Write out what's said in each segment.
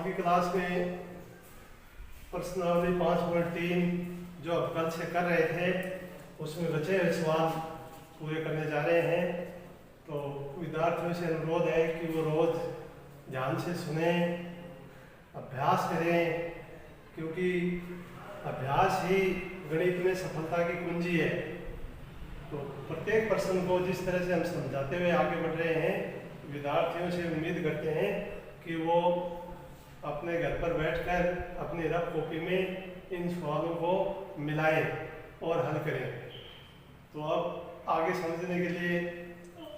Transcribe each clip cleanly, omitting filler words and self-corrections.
आपकी क्लास में प्रश्नावली 5.3 जो अब कल से कर रहे थे उसमें बचे हुए सवाल पूरे करने जा रहे हैं। तो विद्यार्थियों से अनुरोध है कि वो रोज ध्यान से सुने, अभ्यास करें, क्योंकि अभ्यास ही गणित में सफलता की कुंजी है। तो प्रत्येक प्रश्न को जिस तरह से हम समझाते हुए आगे बढ़ रहे हैं, विद्यार्थियों से उम्मीद करते हैं कि वो अपने घर पर बैठकर अपनी रफ कॉपी में इन सवालों को मिलाएं और हल करें। तो अब आगे समझने के लिए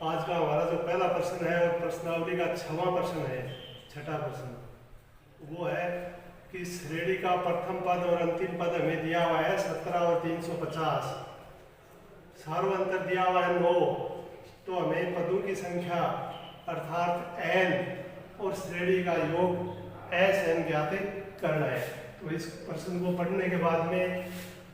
आज का हमारा जो पहला प्रश्न है और प्रश्नावली का 6वां प्रश्न है, छठा प्रश्न, वो है कि श्रेणी का प्रथम पद और अंतिम पद हमें दिया हुआ है 17 और 350, सार्वअंतर दिया हुआ है 9। तो हमें पदों की संख्या अर्थात n और श्रेणी का योग SN ज्ञात करना है। तो इस प्रश्न को पढ़ने के बाद में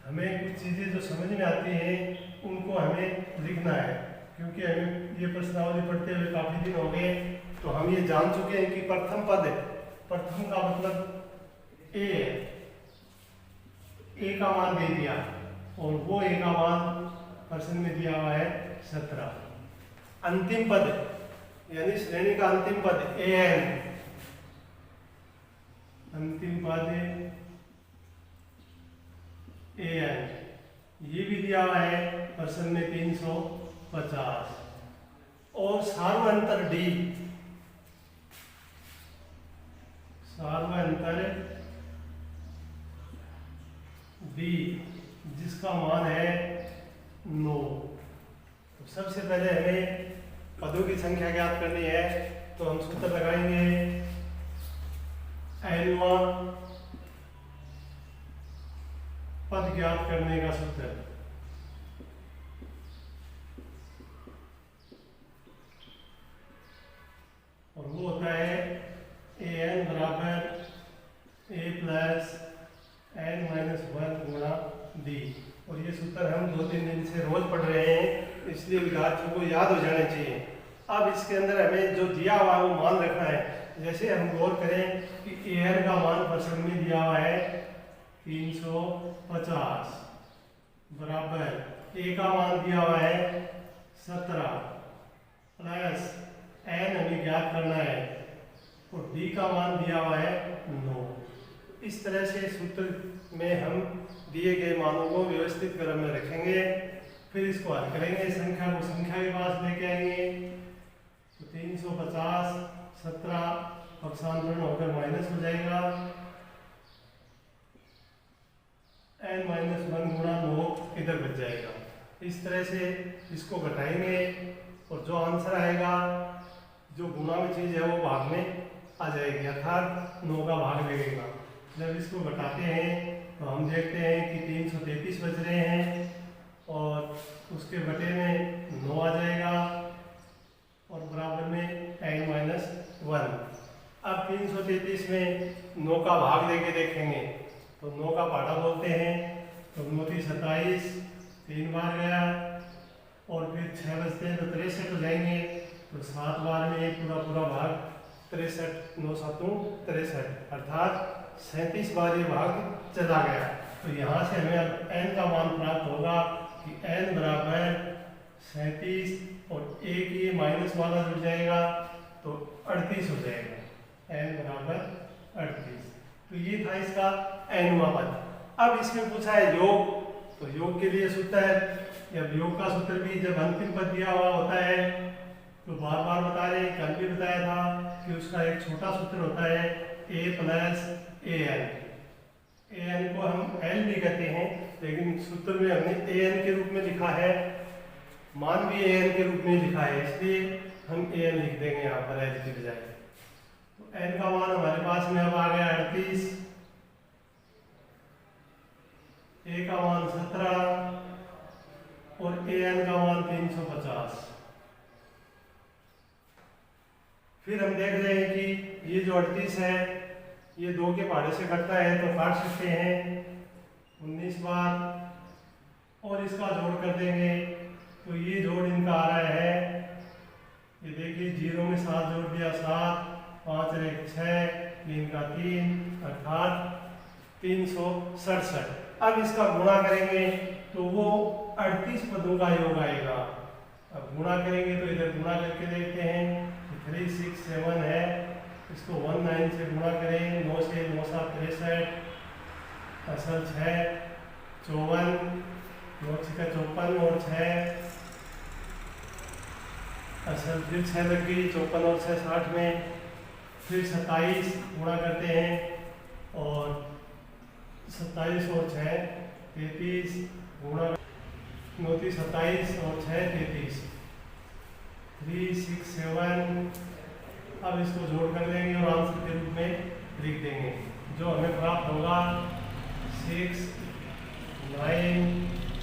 हमें कुछ चीज़ें जो समझ में आती हैं उनको हमें लिखना है, क्योंकि हमें ये प्रश्नावली पढ़ते हुए काफ़ी दिन हो गए। तो हम ये जान चुके हैं कि प्रथम पद है, प्रथम का मतलब A है, A का मान दे दिया और वो A का मान प्रश्न में दिया हुआ है 17। अंतिम पद यानी श्रेणी का अंतिम पद AN, अंतिम पद AN ये भी दिया हुआ है प्रश्न में 350। और सार्वअंतर D, सार्वअंतर D जिसका मान है 9। तो सबसे पहले हमें पदों की संख्या ज्ञात करनी है। तो हम सूत्र लगाएंगे n पद ज्ञात करने का सूत्र, और वो होता है an बराबर a प्लस n-1 गुणा d। और ये सूत्र हम 2-3 दिन से रोज पढ़ रहे हैं, इसलिए विद्यार्थियों को याद हो जाने चाहिए। अब इसके अंदर हमें जो दिया हुआ है वो मान रखना है। जैसे हम गौर करें कि an का मान प्रश्न में दिया हुआ है 350 बराबर a का मान दिया हुआ है 17 प्लस n हमें ज्ञात करना है और d का मान दिया हुआ है 9। इस तरह से सूत्र में हम दिए गए मानों को व्यवस्थित क्रम में रखेंगे, फिर इसको हल करेंगे, संख्या को संख्या के पास लेके आएंगे। तो 350 17 पक्षांतरण होकर माइनस हो जाएगा, n-1 गुणा 9 इधर बच जाएगा। इस तरह से इसको घटाएंगे और जो आंसर आएगा, जो गुणा में चीज है वो भाग में आ जाएगी, अर्थात 9 का भाग लगेगा। जब इसको घटाते हैं तो हम देखते हैं कि 333 बच रहे हैं और उसके बटे में 9 आ जाएगा और बराबर में n-1। अब 333 में 9 का भाग लेके देखेंगे तो 9 का पाढ़ा बोलते हैं। तो 9 की 27 3 बार गया और फिर 6 बचते हैं तो 63 हो जाएंगे। तो 7 बार में पूरा पूरा भाग 63, 9 7 63, अर्थात 37 बार ये भाग चला गया। तो यहाँ से हमें अब n का मान प्राप्त होगा कि n बराबर 37 और एक ये माइनस वाला जुड़ जाएगा तो 38 हो जाएगा, n बराबर 38। तो ये था इसका nवां पद। अब इसमें पूछा है योग, तो योग के लिए सूत्र है, जब योग का सूत्र भी जब अंतिम पद दिया हुआ होता है तो बार बार बता रहे हैं, कल भी बताया था कि उसका एक छोटा सूत्र होता है a प्लस an। an को हम l भी कहते हैं, लेकिन सूत्र में हमने an के रूप में लिखा है, मान भी an के रूप में लिखा है, इसलिए हम an लिख देंगे यहाँ पर l की बजाय। तो n का मान हमारे पास में अब आ गया 38, a का मान 17 और an का मान 350। फिर हम देख रहे हैं कि ये जो 38 है ये 2 के पहाड़े से कटता है तो काट सकते हैं 19 बार, और इसका जोड़ कर देंगे तो ये जोड़ इनका आ रहा है, ये देखिए 0 में 7 जोड़ दिया 7, 5 और 1 6, 3 का 3 अर्थात 367। अब इसका गुणा करेंगे तो वो 38 पदों का योग आएगा। अब गुणा करेंगे तो इधर गुणा करके देखते हैं, 3 6 7 है, इसको 19 से गुणा करें, 9 से 9 7 63, असल 6 54, 9 6 54 और 6 असल फिर 6 लग गई, 54 और 6 60 में, फिर 27 गुणा करते हैं और 27 और 6 33 गुणा 9 3 27 और 6 33, 3 6 7। अब इसको जोड़ कर देंगे और आंसर के रूप में लिख देंगे। जो हमें प्राप्त होगा 6 9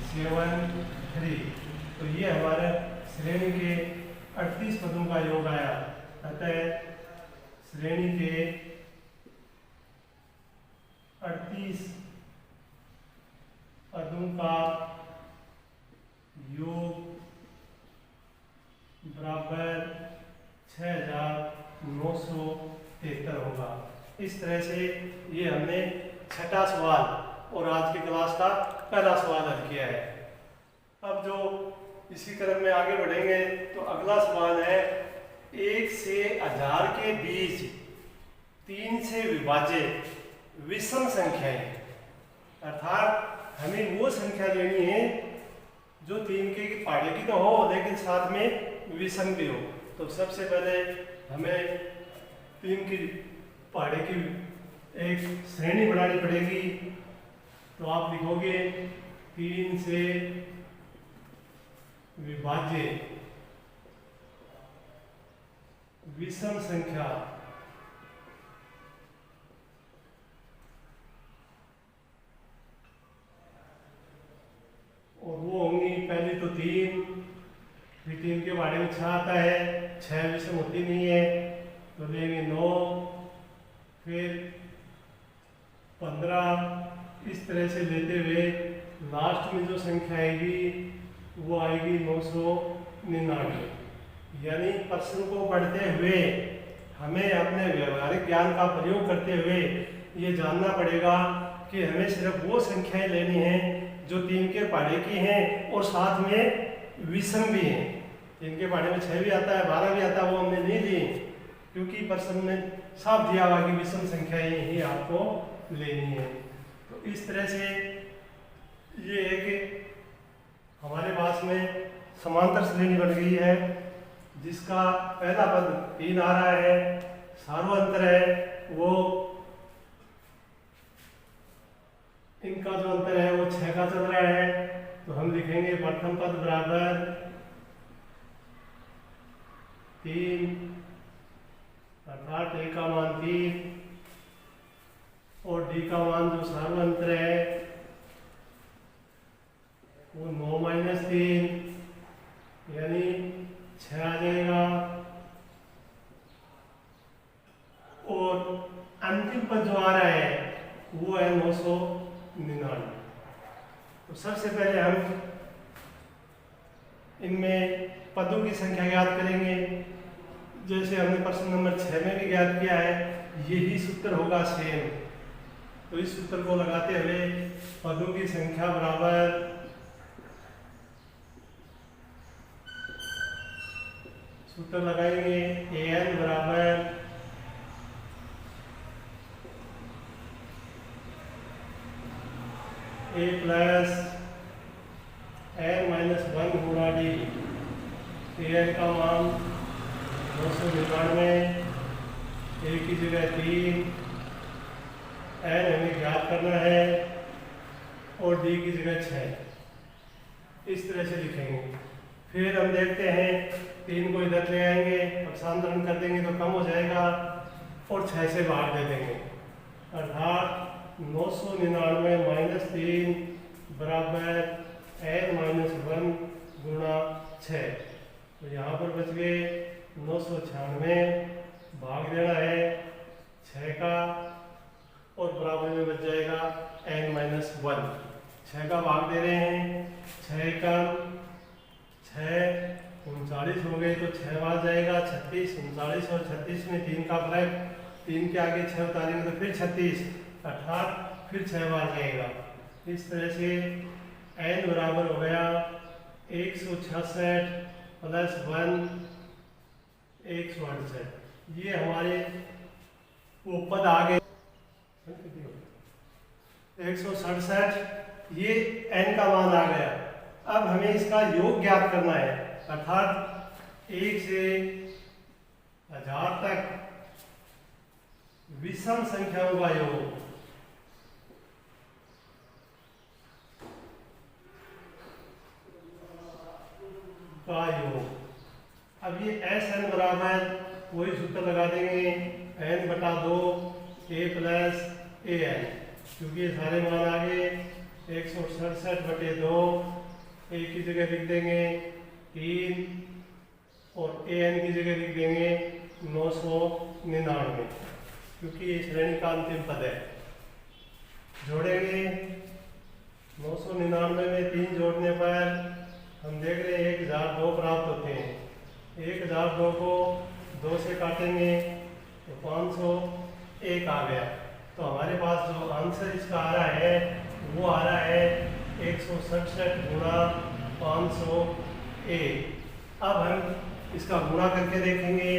7 3। तो ये हमारे श्रेणी के 38 पदों का योग आया। अतः श्रेणी के 38 पदों का योग बराबर 6973 होगा। इस तरह से ये हमने छठा सवाल और आज की क्लास का पहला सवाल हल किया है। अब जो इसी क्रम में आगे बढ़ेंगे तो अगला सवाल है 1 से 1000 के बीच 3 से विभाजित विषम संख्याएं, अर्थात हमें वो संख्या लेनी है जो 3 के पहाड़े की तो हो लेकिन साथ में विषम भी हो। तो सबसे पहले हमें 3 की पहाड़े की एक श्रेणी बनानी पड़ेगी। तो आप लिखोगे 3 से विभाज्य विषम संख्या और वो होंगी पहली तो 3, फिर 3 के बारे में 6 आता है, 6 विषम होती नहीं है तो लेंगे 9, फिर 15। इस तरह से लेते हुए लास्ट में जो संख्या आएगी वो आएगी 999। यानी प्रश्न को पढ़ते हुए हमें अपने व्यवहारिक ज्ञान का प्रयोग करते हुए ये जानना पड़ेगा कि हमें सिर्फ वो संख्याएं लेनी हैं जो 3 के पहाड़े की हैं और साथ में विषम भी हैं। 3 के पहाड़े में 6 भी आता है, 12 भी आता है, वो हमने नहीं ली क्योंकि प्रश्न में साफ दिया हुआ कि विषम संख्याएं ही आपको लेनी है। तो इस तरह से ये एक हमारे पास में समांतर श्रेणी बन गई है जिसका पहला पद 3 आ रहा है, सार्वअंतर है वो इनका जो अंतर है वो 6 का चल रहा है। तो हम लिखेंगे प्रथम पद बराबर 3 अर्थात ए का मान 3 और डी का मान जो सार्वअंतर है वो 9 - 3 यानी 6 आ जाएगा। और अंतिम पद जो आ रहा है वो है 999। तो सबसे पहले हम इनमें पदों की संख्या ज्ञात करेंगे जैसे हमने प्रश्न नंबर 6 में भी ज्ञात किया है, यही सूत्र होगा सेम। तो इस सूत्र को लगाते हुए पदों की संख्या बराबर सूत्र लगाएंगे an बराबर a प्लस n-1 गुणा डी। an का मान 999, a की जगह 3, n हमें ज्ञात करना है और d की जगह 6। इस तरह से लिखेंगे। फिर हम देखते हैं 3 को इधर ले आएंगे, अपसांतरण कर देंगे तो कम हो जाएगा और 6 से भाग दे देंगे अर्थात 999 - 3 बराबर n-1 गुणा 6। तो यहाँ पर बच गए 996, भाग देना है 6 का और बराबर में बच जाएगा n-1। 6 का भाग दे रहे हैं, 6 का 6 39 हो गए तो 6 आ जाएगा 36, 39 और 36 में 3 का फर्क 3 के आगे 6 उतारेंगे तो फिर 36, अर्थात फिर 6 बार जाएगा। इस तरह से n बराबर हो गया 166 प्लस 1 168। ये हमारे वो पद आ गए 167, ये n का मान आ गया। अब हमें इसका योग ज्ञात करना है, अर्थात 1 से 1000 तक विषम संख्याओं का योग। अब ये SN बराबर वही सूत्र लगा देंगे n बटा 2 a प्लस an, क्योंकि ये सारे मान आ गए 167 बटे 2, a की जगह लिख देंगे 3 और an की जगह लिख देंगे 999, क्योंकि ये श्रेणी का अंतिम पद है। जोड़ेंगे 999 में 3 जोड़ने पर हम देख रहे हैं 1002 प्राप्त होते हैं। 1002 को 2 से काटेंगे तो 501 आ गया। तो हमारे पास जो आंसर इसका आ रहा है वो आ रहा है 167 गुणा 501। अब हम इसका गुणा करके देखेंगे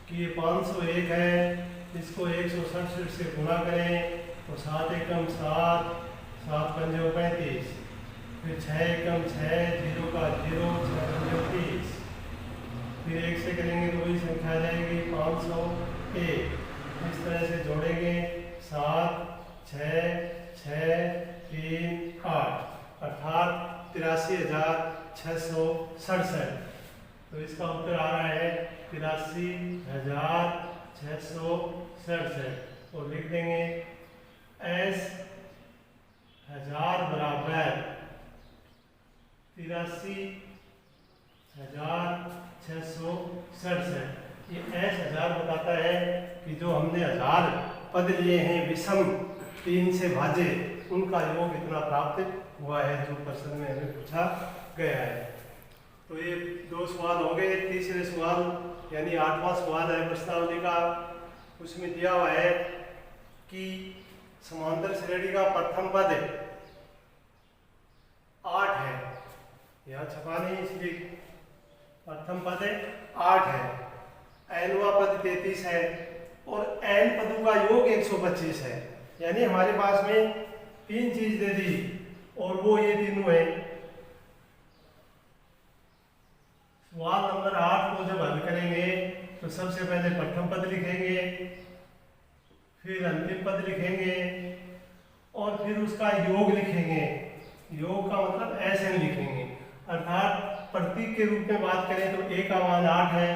कि ये 501 है, इसको 167 से गुणा करें तो 7 एकम 7, 7 पंजे 35, फिर 6 एकम 6, 0 का 0, 6 पंजे 30, फिर 1 से करेंगे तो वही संख्या आ जाएगी 501। इस तरह से जोड़ेंगे 7, 6, 6, 3, 8, अर्थात 83,667। तो इसका उत्तर आ रहा है 83,667 और लिख देंगे S 1000 बराबर 83,667। ये S 1000 बताता है कि जो हमने 1000 पद लिए हैं विषम 3 से भाजे, उनका योग इतना प्राप्त हुआ है जो प्रश्न में हमें पूछा गया है। तो ये 2 सवाल हो गए। तीसरे सवाल यानी 8वां सवाल है प्रश्नावली का, उसमें दिया हुआ है कि समांतर श्रेणी का प्रथम पद 8 है, यहाँ छपा नहीं इसलिए प्रथम पद 8 है, nवां पद 33 है और n पदों का योग 125 है। यानी हमारे पास में 3 चीज दे दी और वो ये तीनों है। सवाल नंबर 8 को जब हल करेंगे तो सबसे पहले प्रथम पद लिखेंगे, फिर अंतिम पद लिखेंगे और फिर उसका योग लिखेंगे। योग का मतलब SN लिखेंगे, अर्थात प्रतीक के रूप में बात करें तो A का मान 8 है,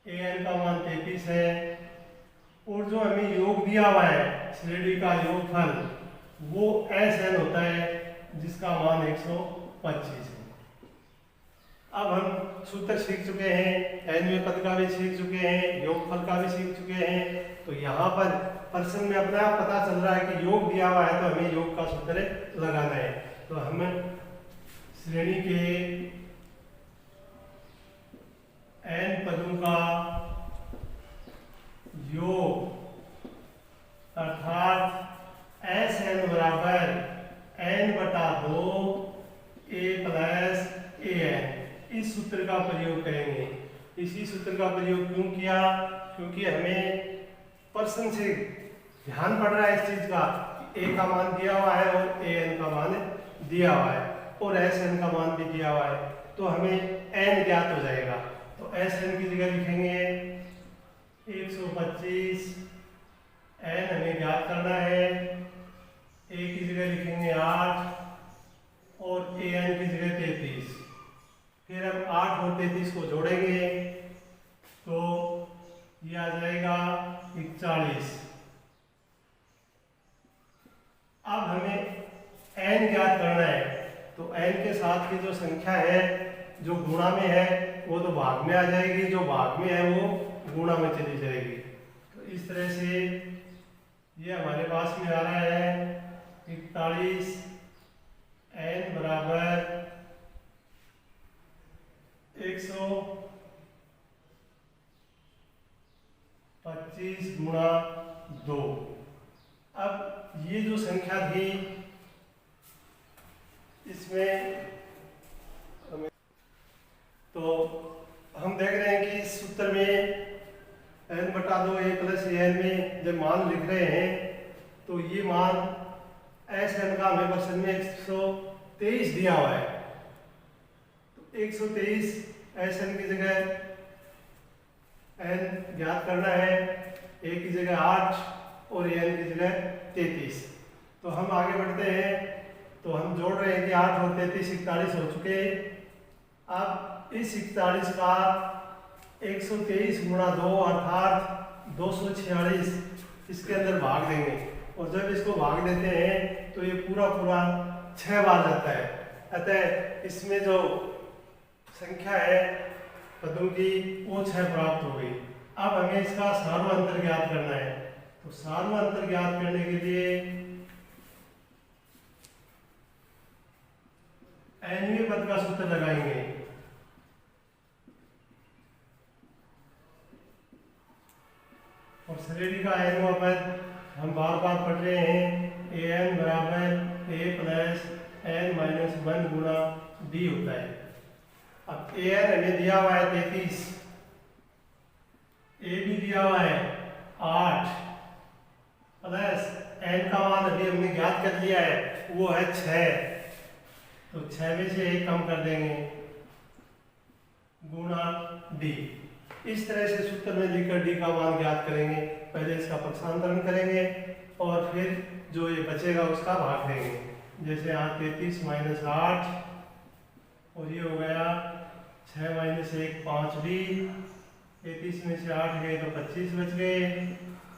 AN का मान 33 है और जो हमें योग दिया हुआ है श्रेणी का योगफल वो SN होता है जिसका मान 125 है। अब हम सूत्र सीख चुके हैं, nवें पद का भी सीख चुके हैं, योगफल का भी सीख चुके हैं। तो यहाँ पर प्रश्न में अपने आप पता चल रहा है कि योग दिया हुआ है तो हमें योग का सूत्र लगाना है। तो हमें श्रेणी के n पदों का योग अर्थात SN बराबर n बटा 2 a प्लस an, इस सूत्र का प्रयोग करेंगे। इसी सूत्र का प्रयोग क्यों किया? क्योंकि हमें प्रश्न से ध्यान पड़ रहा है इस चीज का कि a का मान दिया हुआ है और an का मान दिया हुआ है और SN का मान भी दिया हुआ है, तो हमें n ज्ञात हो जाएगा। तो SN की जगह लिखेंगे 125, n हमें ज्ञात करना है, a की जगह लिखेंगे 8 और an की जगह 33। फिर हम 8 और 33 को जोड़ेंगे तो ये आ जाएगा 41। अब हमें n ज्ञात करना है, तो n के साथ की जो संख्या है जो गुणा में है वो तो भाग में आ जाएगी, जो भाग में है वो गुणा में चली जाएगी। तो इस तरह से ये हमारे पास में आ रहा है 41, n बराबर 125 25 गुणा 2। अब ये जो संख्या थी इसमें तो हम देख रहे हैं कि इस सूत्र में n बटा 2 a प्लस n में जब मान लिख रहे हैं तो ये मान एस एन का हमें क्वेश्चन में 123 दिया हुआ है। तो 123 एस एन की जगह n ज्ञात करना है, a की जगह 8 और n की जगह 33। तो हम आगे बढ़ते हैं, तो हम जोड़ रहे हैं कि 8 और 33 41 हो चुके हैं। अब इस 41 का 123 गुणा 2 अर्थात 246 इसके अंदर भाग देंगे, और जब इसको भाग देते हैं तो ये पूरा 6 बार जाता है। अतः इसमें जो संख्या है पदों की वो 6 प्राप्त हो गई। अब हमें इसका सार्वअंतर ज्ञात करना है। तो सार्वअंतर ज्ञात करने के लिए nवें पद का सूत्र लगाएंगे। और श्रेणी का nवां पद हम बार बार पढ़ रहे हैं, an बराबर a प्लस n माइनस 1 गुणा d होता है। अब an हमें दिया हुआ है 33, a भी दिया हुआ है 8 प्लस n का मान अभी हमने ज्ञात कर लिया है वो है 6। तो 6 में से 1 कम कर देंगे गुणा d। इस तरह से सूत्र में लिखकर d का मान ज्ञात करेंगे। पहले इसका पक्षांतरण करेंगे और फिर जो ये बचेगा उसका भाग देंगे। जैसे यहाँ 33 माइनस 8 और ये हो गया 6 माइनस 1 5 d। 33 में से 8 गए तो 25 बच गए,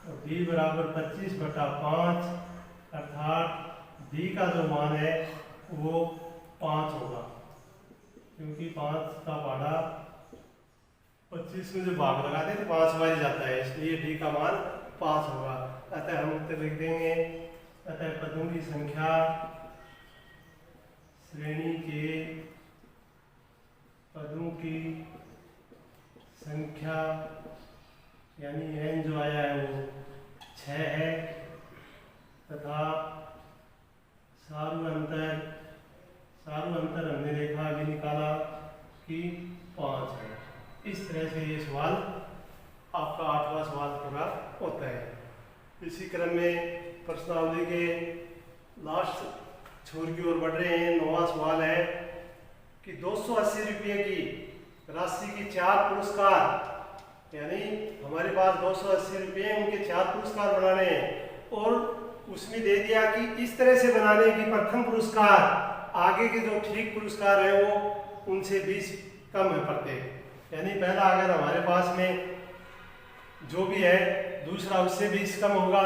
और d बराबर 25 बटा 5 अर्थात d का जो मान है वो 5 होगा, क्योंकि 5 का पहाड़ा 25 में जो भाग लगाते हैं तो 5 बार जाता है, इसलिए d का मान 5 होगा। अतः हम उत्तर लिख देंगे, अतः पदों की संख्या श्रेणी के पदों की संख्या यानी n जो आया है वो 6 है, तथा सार्वअंतर हमने देखा अभी निकाला कि 5 है। इस तरह से ये सवाल आपका 8वां सवाल पूरा होता है। इसी क्रम में प्रश्नावली के लास्ट छोर की ओर बढ़ रहे हैं। 9वां सवाल है कि 280 रुपये की राशि की 4 पुरस्कार, यानी हमारे पास 280 रुपये उनके 4 पुरस्कार बनाने हैं, और उसमें दे दिया कि इस तरह से बनाने की प्रथम पुरस्कार आगे के जो ठीक पुरस्कार है वो उनसे 20 कम है पड़ते। यानी पहला अगर हमारे पास में जो भी है, दूसरा उससे 20 कम होगा,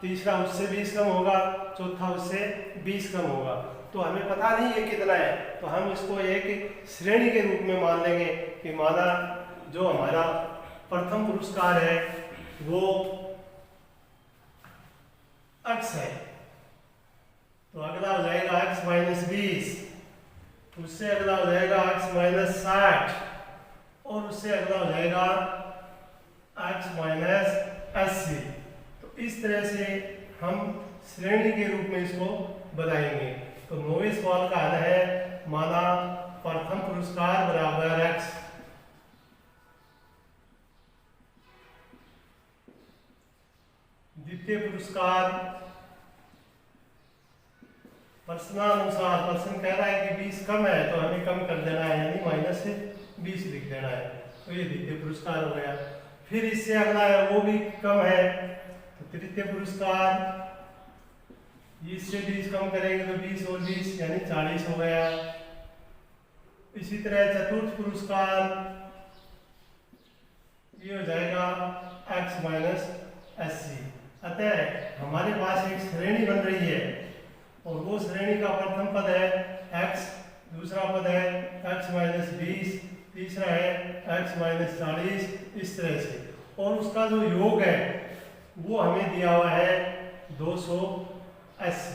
तीसरा उससे 20 कम होगा, चौथा उससे 20 कम होगा। तो हमें पता नहीं है कितना है, तो हम इसको एक श्रेणी के रूप में मान लेंगे कि माना जो हमारा प्रथम पुरस्कार है वो x है, तो अगला हो जाएगा x माइनस 20, उससे अगला हो जाएगा x माइनस 60, और उससे अगला हो जाएगा x माइनस 80। तो इस तरह से हम श्रेणी के रूप में इसको बनाएंगे। तो 9वें सवाल का हल है, माना प्रथम पुरस्कार बराबर x, द्वितीय पुरस्कार प्रश्नानुसार, प्रश्न कह रहा है कि 20 कम है तो हमें कम कर देना है, यानी माइनस से 20 लिख देना है। तो ये द्वितीय पुरस्कार हो गया। फिर इससे अगला है वो भी कम है, तो तृतीय पुरस्कार, इससे 20 कम करेंगे तो 20 और 20 यानी 40 हो गया। इसी तरह चतुर्थ पुरस्कार ये हो जाएगा x माइनस 80। अतः हमारे पास एक श्रेणी बन रही है, और वो श्रेणी का प्रथम पद है x, दूसरा पद है x माइनस 20, तीसरा है x माइनस 40, इस तरह से। और उसका जो योग है वो हमें दिया हुआ है 280।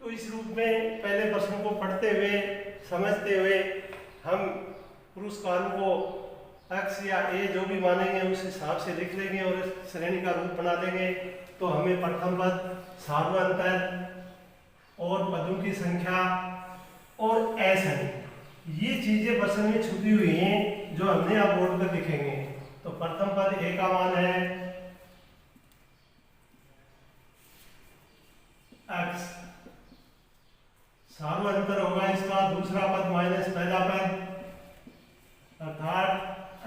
तो इस रूप में पहले प्रश्न को पढ़ते हुए समझते हुए हम पुरस्कारों को x या a जो भी मानेंगे उस हिसाब से लिख लेंगे और श्रेणी का रूप बना देंगे। तो हमें प्रथम पद, सार्वअंतर और पदों की संख्या और असंख्य, ये चीजें प्रश्न में छुपी हुई हैं जो हमने अब बोर्ड पर लिखेंगे। तो प्रथम पद a का मान है x, सार्वअंतर होगा इसका दूसरा पद माइनस पहला पद, अर्थात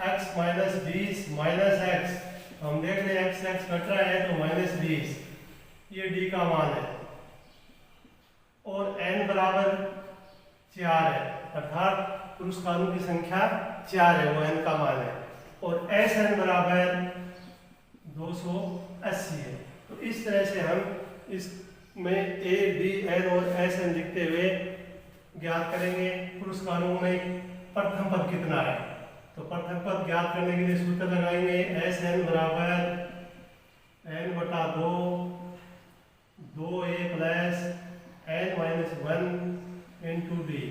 x माइनस 20 माइनस x, हम देख रहे हैं x घट रहा है तो माइनस 20, ये d का मान है। और n बराबर 4 है, अर्थात पुरस्कारों की संख्या 4 है, वो n का मान है। और Sn बराबर 280 है। तो इस तरह से हम इसमें a, b, n और Sn लिखते हुए ज्ञात करेंगे पुरस्कारों में प्रथम पद कितना है। तो प्रथम पद ज्ञात करने के लिए सूत्र लगाएंगे Sn बराबर n बटा 2 2a plus n minus 1 into D.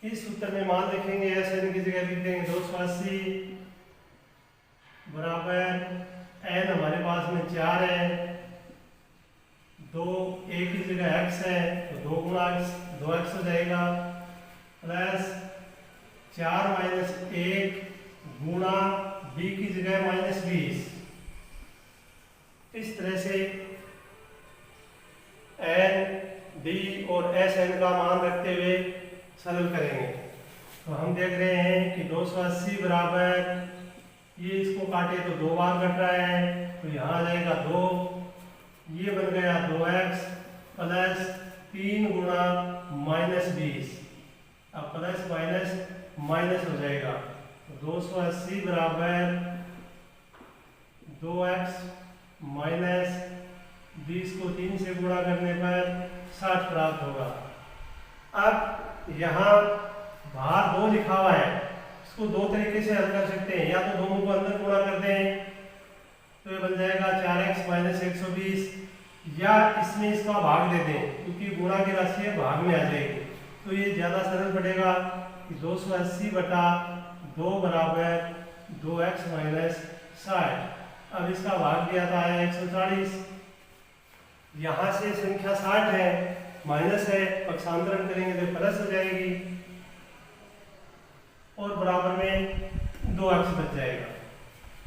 इस सूत्र में मान लिखेंगे Sn की जगह लिख देंगे 280 बराबर n हमारे पास में 4 है, 2 a की जगह x है तो 2 गुणा x 2x हो जाएगा, प्लस 4 माइनस 1 गुणा b की जगह माइनस 20। इस तरह से n, d और Sn का मान रखते हुए सरल करेंगे। तो हम देख रहे हैं कि 280 बराबर, ये इसको काटे तो 2 बार कट रहा है तो यहाँ आ जाएगा 2, ये बन गया 2x प्लस 3 गुणा माइनस 20, अब प्लस माइनस माइनस हो जाएगा। तो 280 बराबर 2x माइनस 20 को 3 से गुणा करने पर 60 प्राप्त होगा। अब यहाँ बाहर 2 लिखा हुआ है, इसको 2 तरीके से हल कर सकते हैं, या तो दोनों को अंदर गुणा कर दें तो ये बन जाएगा 4x माइनस 120, या इसमें इसका भाग दे दें क्योंकि गुणा की राशि है भाग में आ जाएगी तो ये ज़्यादा सरल पड़ेगा कि 280 बटा 2 बराबर 2x माइनस 60। अब इसका भाग दिया था 140, यहाँ से संख्या 60 है, माइनस है, पक्षांतरण करेंगे तो प्लस हो जाएगी और बराबर में 2x बच जाएगा।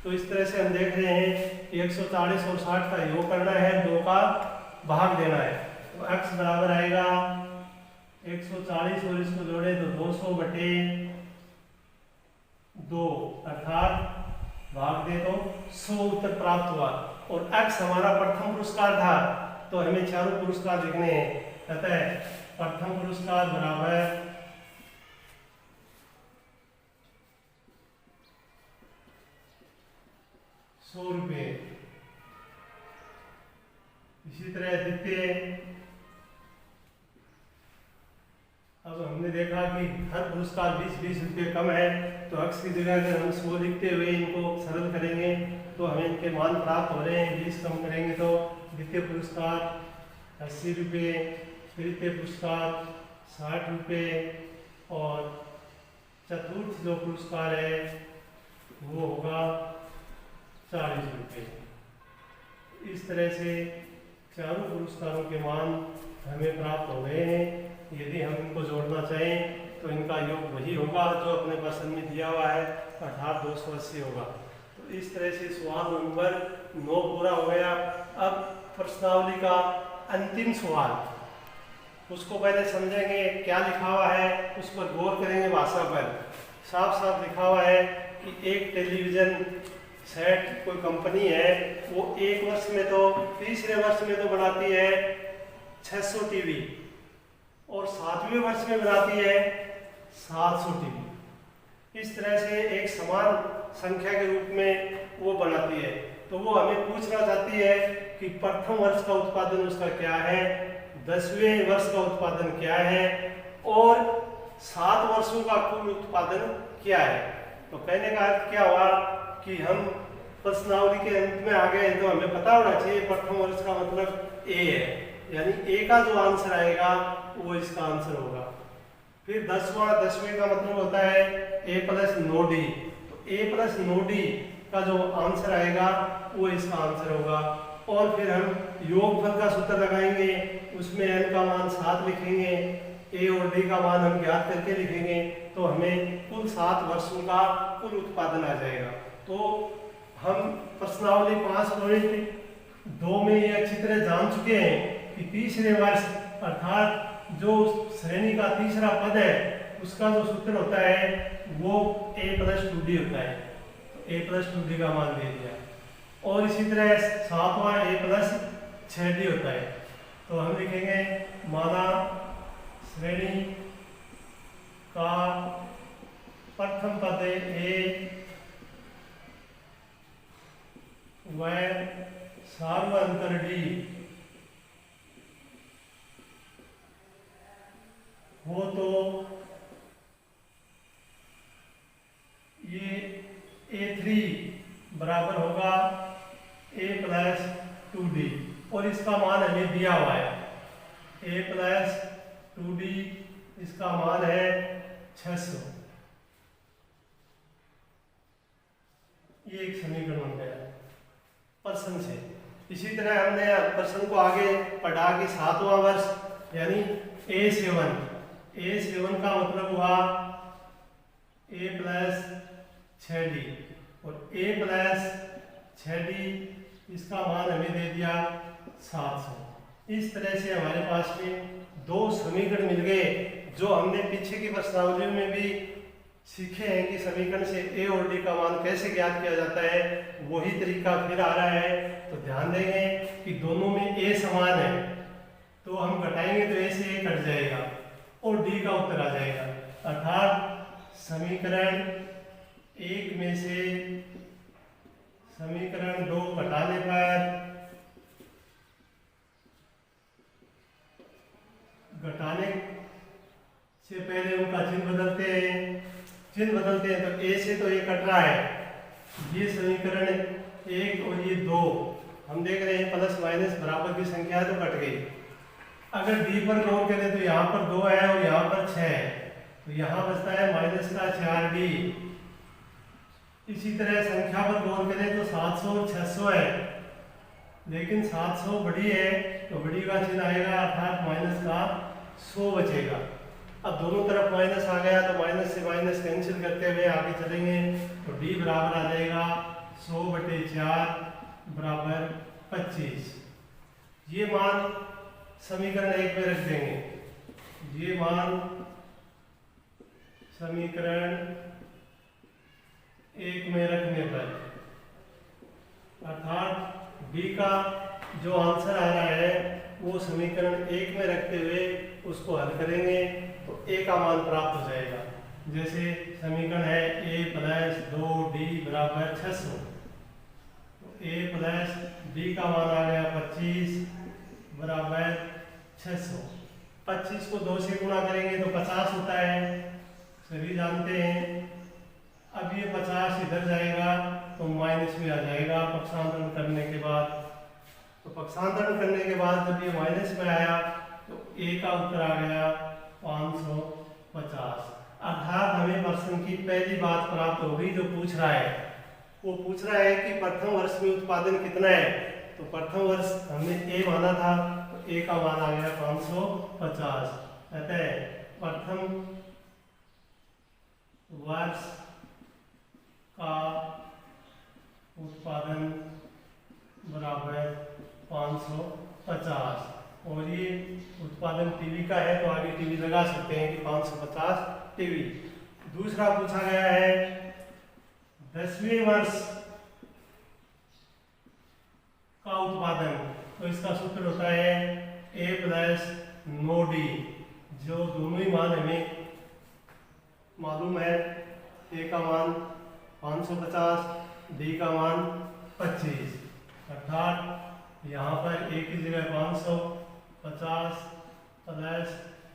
तो इस तरह से हम देख रहे हैं कि 140 और 60 का योग करना है, 2 का भाग देना है। तो x बराबर आएगा 140 और इसको जोड़े तो 200 बटे 2, अर्थात भाग दे तो 100 उत्तर प्राप्त हुआ। और x हमारा प्रथम पुरस्कार था तो हमें चारों पुरस्कार लिखने हैं। अतः प्रथम पुरस्कार बराबर 100 रुपये। इसी तरह द्वितीय, अब हमने देखा कि हर पुरस्कार 20-20 रुपये कम है तो x की जगह अगर हम 100 लिखते हुए इनको सरल करेंगे तो हमें इनके मान प्राप्त हो रहे हैं। 20 कम करेंगे तो द्वितीय पुरस्कार 80 रुपये, तृतीय पुरस्कार 60 रुपये और चतुर्थ जो पुरस्कार है वो होगा 40 रुपये। इस तरह से चारों पुरस्कारों के मान हमें प्राप्त हो गए हैं। यदि हम इनको जोड़ना चाहें तो इनका योग वही होगा जो अपने प्रश्न में दिया हुआ है, अर्थात 280 होगा। तो इस तरह से सवाल नंबर 9 पूरा हो गया। अब प्रश्नावली का अंतिम सवाल, उसको पहले समझेंगे क्या लिखा हुआ है, उस पर गौर करेंगे। भाषा पर साफ साफ लिखा हुआ है कि एक टेलीविजन सेट कोई कंपनी है, वो एक वर्ष में तो तीसरे वर्ष में तो बनाती है 600 टीवी और 7वें वर्ष में बनाती है 700 टीवी। इस तरह से एक समान संख्या के रूप में वो बनाती है। तो वो हमें पूछना चाहती है कि प्रथम वर्ष का उत्पादन उसका क्या है, 10वें वर्ष का उत्पादन क्या है और 7 वर्षों का कुल उत्पादन क्या है। तो कहने का अर्थ क्या हुआ कि हम प्रश्नावली के अंत में आ गए तो हमें पता होना चाहिए प्रथम वर्ष का मतलब ए है, यानी ए का जो आंसर आएगा वो इसका आंसर होगा। फिर 10वें का मतलब होता है ए प्लस 9D, तो ए प्लस नो डी का जो आंसर आएगा वो इसका आंसर होगा। और फिर हम योगफल का सूत्र लगाएंगे, उसमें n का मान 7 लिखेंगे, a और d का मान हम ज्ञात करके लिखेंगे, तो हमें कुल 7 वर्षों का कुल उत्पादन आ जाएगा। तो हम प्रश्नावली 5.2 में ये अच्छी तरह जान चुके हैं कि तीसरे वर्ष अर्थात जो श्रेणी का तीसरा पद है उसका जो सूत्र होता है वो a प्लस 2d होता है। तो a प्लस 2d का मान दे दिया। और इसी तरह 7वां a प्लस 6d होता है। तो हम लिखेंगे माना श्रेणी का प्रथम पद a व सार्वंतर d हो तो ये a3 बराबर होगा a प्लस 2d और इसका मान हमें दिया हुआ है a प्लस 2d, इसका मान है 600। ये एक समीकरण बन गया प्रश्न से। इसी तरह हमने प्रश्न को आगे पढ़ा कि 7वां वर्ष यानी A7 का मतलब हुआ a प्लस 6d और a प्लस 6d इसका मान हमें दे दिया 700। इस तरह से हमारे पास में 2 समीकरण मिल गए जो हमने पीछे की प्रश्नावली में भी सीखे हैं कि समीकरण से a और d का मान कैसे ज्ञात किया जाता है। वही तरीका फिर आ रहा है। तो ध्यान देंगे कि दोनों में a समान है, तो हम घटाएंगे तो a से a कट जाएगा और d का उत्तर आ जाएगा। अर्थात समीकरण 1 में से समीकरण 2 घटाने पर घटाने से पहले उनका चिन्ह बदलते हैं। तो a से तो a कट रहा है, ये समीकरण 1 और ये 2 हम देख रहे हैं प्लस माइनस बराबर की संख्या है तो कट गई। अगर d पर गौर करें तो यहाँ पर 2 है और यहाँ पर 6 है, तो यहाँ बचता है माइनस का 4d। इसी तरह संख्या पर गौर करें तो 700 और 600 है, लेकिन 700 बड़ी है तो बड़ी का चिन्ह आएगा अर्थात माइनस का 100 बचेगा। अब दोनों तरफ माइनस आ गया तो माइनस से माइनस कैंसिल करते हुए आगे चलेंगे तो d बराबर आ जाएगा 100/4 बराबर 25। ये मान समीकरण 1 में रख देंगे। ये मान समीकरण 1 में रखने पर अर्थात d का जो आंसर आ रहा है वो समीकरण 1 में रखते हुए उसको हल करेंगे तो a का मान प्राप्त हो जाएगा। जैसे समीकरण है a प्लस 2d बराबर 600, तो a प्लस d का मान आ गया 25 बराबर 600। 25 को 2 से गुणा करेंगे तो 50 होता है, सभी जानते हैं। अब ये 50 इधर जाएगा तो माइनस में आ जाएगा पक्षांतरण करने के बाद। तो पक्षांतरण करने के बाद जब ये माइनस में आया तो a का उत्तर आ गया 550। अर्थात हमें प्रश्न की पहली बात प्राप्त हो गई जो पूछ रहा है। वो पूछ रहा है कि प्रथम वर्ष में उत्पादन कितना है। तो प्रथम वर्ष हमने a माना था तो a का मान आ गया 550। अतः प्रथम वर्ष का उत्पादन बराबर 550। और ये उत्पादन टीवी का है तो आगे टीवी लगा सकते हैं कि 550 टीवी। दूसरा पूछा गया है 10वें वर्ष का उत्पादन, तो इसका सूत्र होता है a प्लस 9d, जो दोनों ही मान हमें मालूम है। a का मान 550, d का मान 25। अर्थात यहाँ पर a की जगह 550 प्लस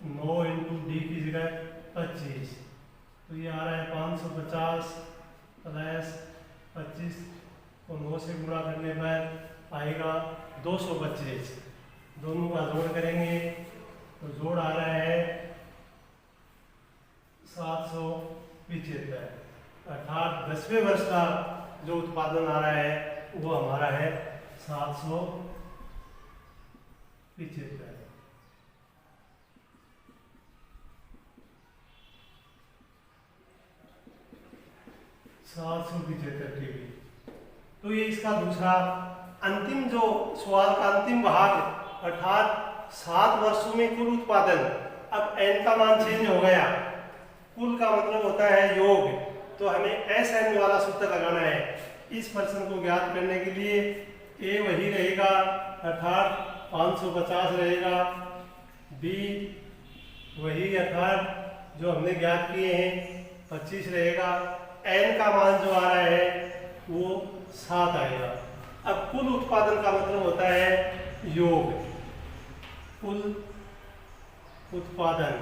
9 इंटू डी की जगह 25, तो ये आ रहा है 550 प्लस 25 को 9 से गुणा करने पर आएगा 225। दोनों का जोड़ करेंगे तो जोड़ आ रहा है 775। अर्थात 10वें वर्ष का जो उत्पादन आ रहा है वो हमारा है 775। 775 टीवी। तो ये इसका दूसरा अंतिम जो सवाल का अंतिम भाग, अर्थात 7 वर्षों में कुल उत्पादन। अब n का मान चेंज हो गया, कुल का मतलब होता है योग, तो हमें SN वाला सूत्र लगाना है। इस प्रश्न को ज्ञात करने के लिए A वही रहेगा अर्थात 550 रहेगा, B वही अर्थात जो हमने ज्ञात किए हैं 25 रहेगा, n का मान जो आ रहा है वो 7 आएगा। अब कुल उत्पादन का मतलब होता है योग, कुल उत्पादन,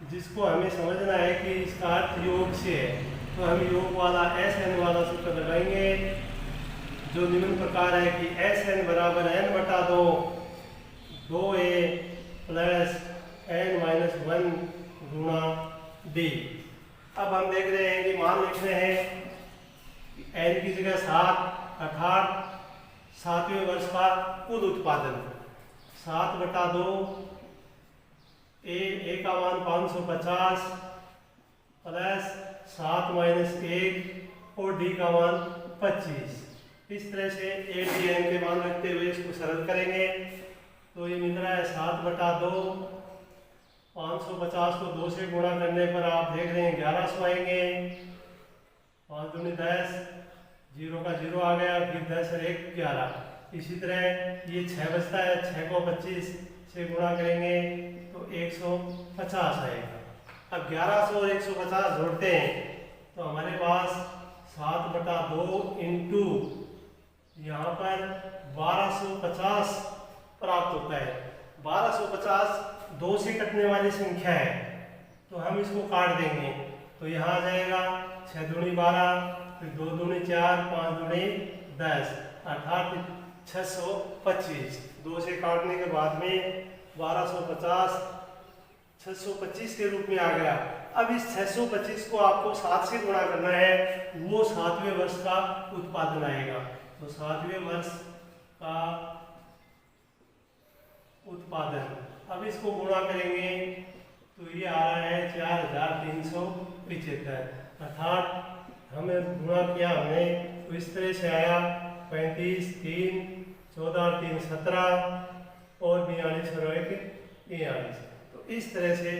जिसको हमें समझना है कि इसका अर्थ योग से है। तो हम योग वाला SN वाला सूत्र लगाएंगे जो निम्न प्रकार है कि SN बराबर n/2 2a प्लस n-1 गुणा d। अब हम देख रहे हैं कि मान लिख रहे हैं n की जगह 7, अर्थात 7वें वर्ष का कुल उत्पादन 7/2, a का मान 550 प्लस 7 - 1 और d का मान 25। इस तरह से a d n के मान रखते हुए इसको सरल करेंगे तो ये मिल रहा है 7/2, 550 को 2 से गुणा करने पर आप देख रहे हैं 1100 आएंगे, 5 दूनी 10, 0 का 0 आ गया, फिर 10 और 1 11। इसी तरह ये 6 बचता है, 6 को 25 से गुणा करेंगे तो 150 आएगा। अब 1100 और 150 जोड़ते हैं तो हमारे पास 7/2 इंटू यहाँ पर 1250 प्राप्त होता है। 1250 2 से कटने वाली संख्या है तो हम इसको काट देंगे तो यहाँ आ जाएगा 6 दूनी 12, फिर 2 दूनी 4, 5 दूनी 10, अर्थात 625। 2 से काटने के बाद में 1250 625 के रूप में आ गया। अब इस 625 को आपको 7 से गुणा करना है, वो 7वें वर्ष का उत्पादन आएगा। तो 7वें वर्ष का उत्पादन, अब इसको गुणा करेंगे तो ये आ रहा है 4375, अर्थात हमें गुणा किया हमने तो इस तरह से आया 35 3 14 और 3 17 और 42 और 1 43। तो इस तरह से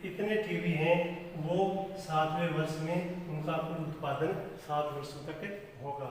इतने टीवी हैं वो 7वें वर्ष में उनका कुल उत्पादन 7 वर्षों तक होगा।